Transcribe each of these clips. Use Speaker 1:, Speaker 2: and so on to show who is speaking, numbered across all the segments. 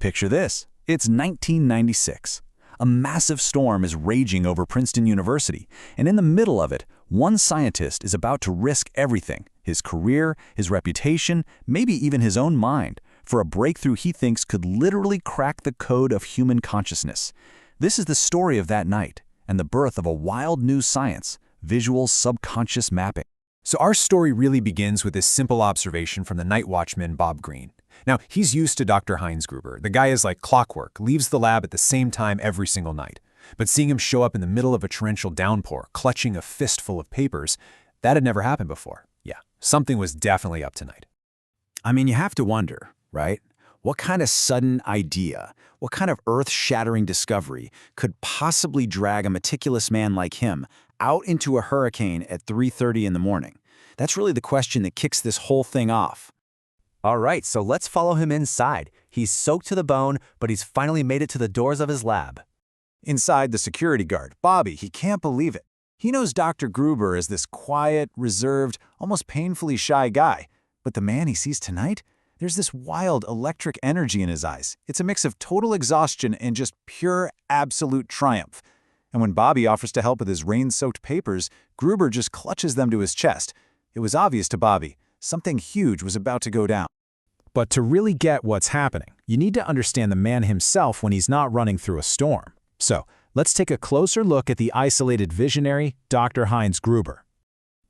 Speaker 1: Picture this. It's 1996. A massive storm is raging over Princeton University, and in the middle of it, one scientist is about to risk everything, his career, his reputation, maybe even his own mind, for a breakthrough he thinks could literally crack the code of human consciousness. This is the story of that night, and the birth of a wild new science, visual subconscious mapping.
Speaker 2: So our story really begins with this simple observation from the night watchman, Bob Green. Now, he's used to Dr. Heinz Gruber. The guy is like clockwork, leaves the lab at the same time every single night. But seeing him show up in the middle of a torrential downpour, clutching a fistful of papers, that had never happened before. Yeah, something was definitely up tonight.
Speaker 3: I mean, you have to wonder, right? What kind of sudden idea, what kind of earth-shattering discovery could possibly drag a meticulous man like him out into a hurricane at 3:30 in the morning? That's really the question that kicks this whole thing off.
Speaker 4: All right, so let's follow him inside. He's soaked to the bone, but he's finally made it to the doors of his lab.
Speaker 1: Inside, the security guard, Bobby, he can't believe it. He knows Dr. Gruber as this quiet, reserved, almost painfully shy guy. But the man he sees tonight? There's this wild, electric energy in his eyes. It's a mix of total exhaustion and just pure, absolute triumph. And when Bobby offers to help with his rain-soaked papers, Gruber just clutches them to his chest. It was obvious to Bobby. Something huge was about to go down.
Speaker 2: But to really get what's happening, you need to understand the man himself when he's not running through a storm. So, let's take a closer look at the isolated visionary, Dr. Heinz Gruber.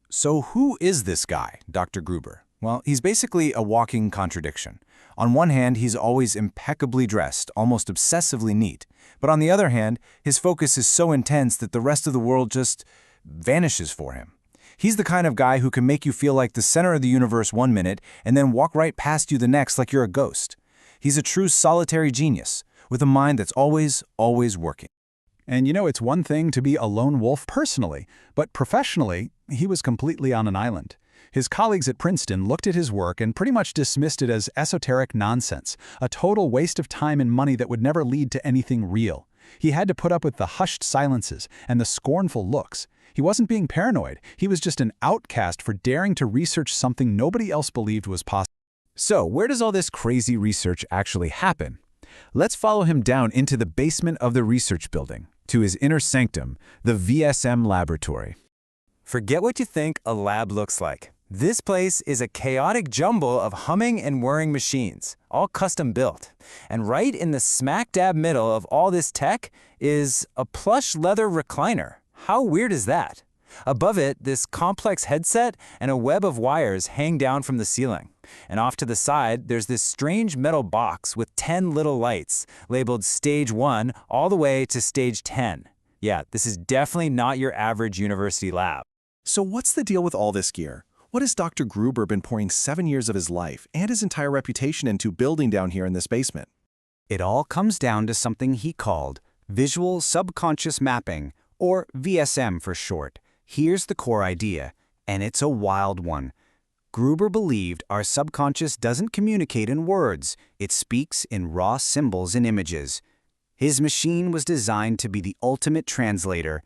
Speaker 1: So who is this guy, Dr. Gruber? Well, he's basically a walking contradiction. On one hand, he's always impeccably dressed, almost obsessively neat. But on the other hand, his focus is so intense that the rest of the world just vanishes for him. He's the kind of guy who can make you feel like the center of the universe one minute and then walk right past you the next like you're a ghost. He's a true solitary genius, with a mind that's always working.
Speaker 5: And you know, it's one thing to be a lone wolf personally, but professionally, he was completely on an island. His colleagues at Princeton looked at his work and pretty much dismissed it as esoteric nonsense, a total waste of time and money that would never lead to anything real. He had to put up with the hushed silences and the scornful looks. He wasn't being paranoid. He was just an outcast for daring to research something nobody else believed was possible.
Speaker 1: So, where does all this crazy research actually happen? Let's follow him down into the basement of the research building, to his inner sanctum, the VSM laboratory.
Speaker 4: Forget what you think a lab looks like. This place is a chaotic jumble of humming and whirring machines, all custom built. And right in the smack dab middle of all this tech is a plush leather recliner. How weird is that? Above it, this complex headset and a web of wires hang down from the ceiling. And off to the side, there's this strange metal box with 10 little lights, labeled Stage 1 all the way to Stage 10. Yeah, this is definitely not your average university lab.
Speaker 6: So what's the deal with all this gear? What has Dr. Gruber been pouring 7 years of his life and his entire reputation into building down here in this basement?
Speaker 3: It all comes down to something he called visual subconscious mapping, or VSM for short. Here's the core idea, and it's a wild one. Gruber believed our subconscious doesn't communicate in words, it speaks in raw symbols and images. His machine was designed to be the ultimate translator.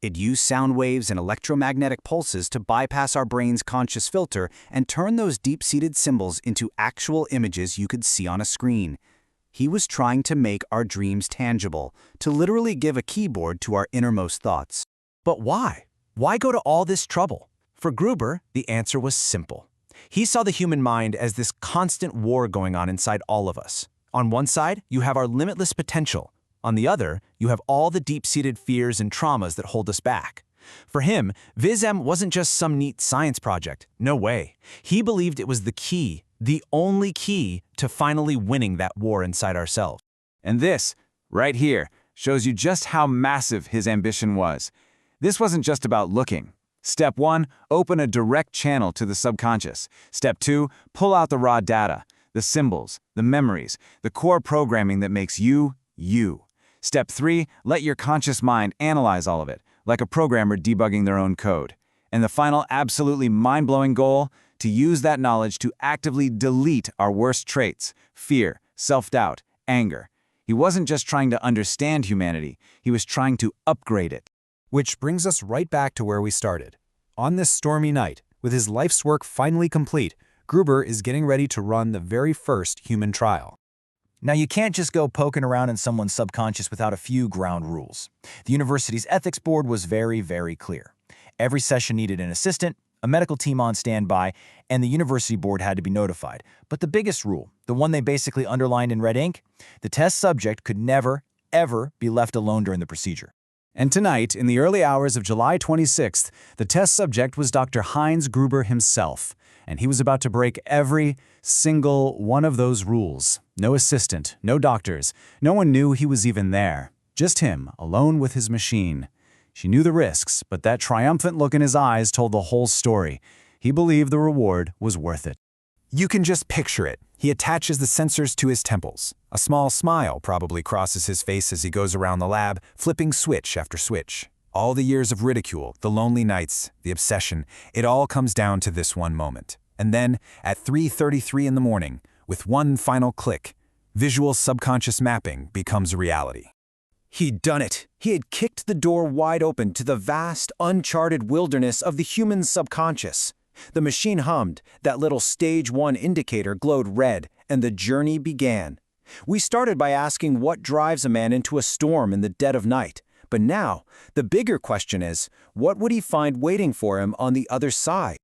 Speaker 3: It used sound waves and electromagnetic pulses to bypass our brain's conscious filter and turn those deep-seated symbols into actual images you could see on a screen. He was trying to make our dreams tangible, to literally give a keyboard to our innermost thoughts.
Speaker 4: But why? Why go to all this trouble? For Gruber, the answer was simple. He saw the human mind as this constant war going on inside all of us. On one side, you have our limitless potential. On the other, you have all the deep-seated fears and traumas that hold us back. For him, VSM wasn't just some neat science project. No way. He believed it was the key, the only key to finally winning that war inside ourselves.
Speaker 1: And this, right here, shows you just how massive his ambition was. This wasn't just about looking. Step 1, open a direct channel to the subconscious. Step 2, pull out the raw data, the symbols, the memories, the core programming that makes you, you. Step 3, let your conscious mind analyze all of it, like a programmer debugging their own code. And the final absolutely mind-blowing goal, to use that knowledge to actively delete our worst traits, fear, self-doubt, anger. He wasn't just trying to understand humanity, he was trying to upgrade it.
Speaker 2: Which brings us right back to where we started. On this stormy night, with his life's work finally complete, Gruber is getting ready to run the very first human trial.
Speaker 4: Now, you can't just go poking around in someone's subconscious without a few ground rules. The university's ethics board was very, very clear. Every session needed an assistant, a medical team on standby, and the university board had to be notified. But the biggest rule, the one they basically underlined in red ink, the test subject could never, ever be left alone during the procedure.
Speaker 1: And tonight, in the early hours of July 26th, the test subject was Dr. Heinz Gruber himself, and he was about to break every single one of those rules. No assistant, no doctors, no one knew he was even there. Just him, alone with his machine. She knew the risks, but that triumphant look in his eyes told the whole story. He believed the reward was worth it.
Speaker 2: You can just picture it. He attaches the sensors to his temples. A small smile probably crosses his face as he goes around the lab, flipping switch after switch. All the years of ridicule, the lonely nights, the obsession, it all comes down to this one moment. And then, at 3:33 in the morning, with one final click, visual subconscious mapping becomes a reality.
Speaker 3: He'd done it. He had kicked the door wide open to the vast, uncharted wilderness of the human subconscious. The machine hummed, that little stage 1 indicator glowed red, and the journey began. We started by asking what drives a man into a storm in the dead of night. But now, the bigger question is, what would he find waiting for him on the other side?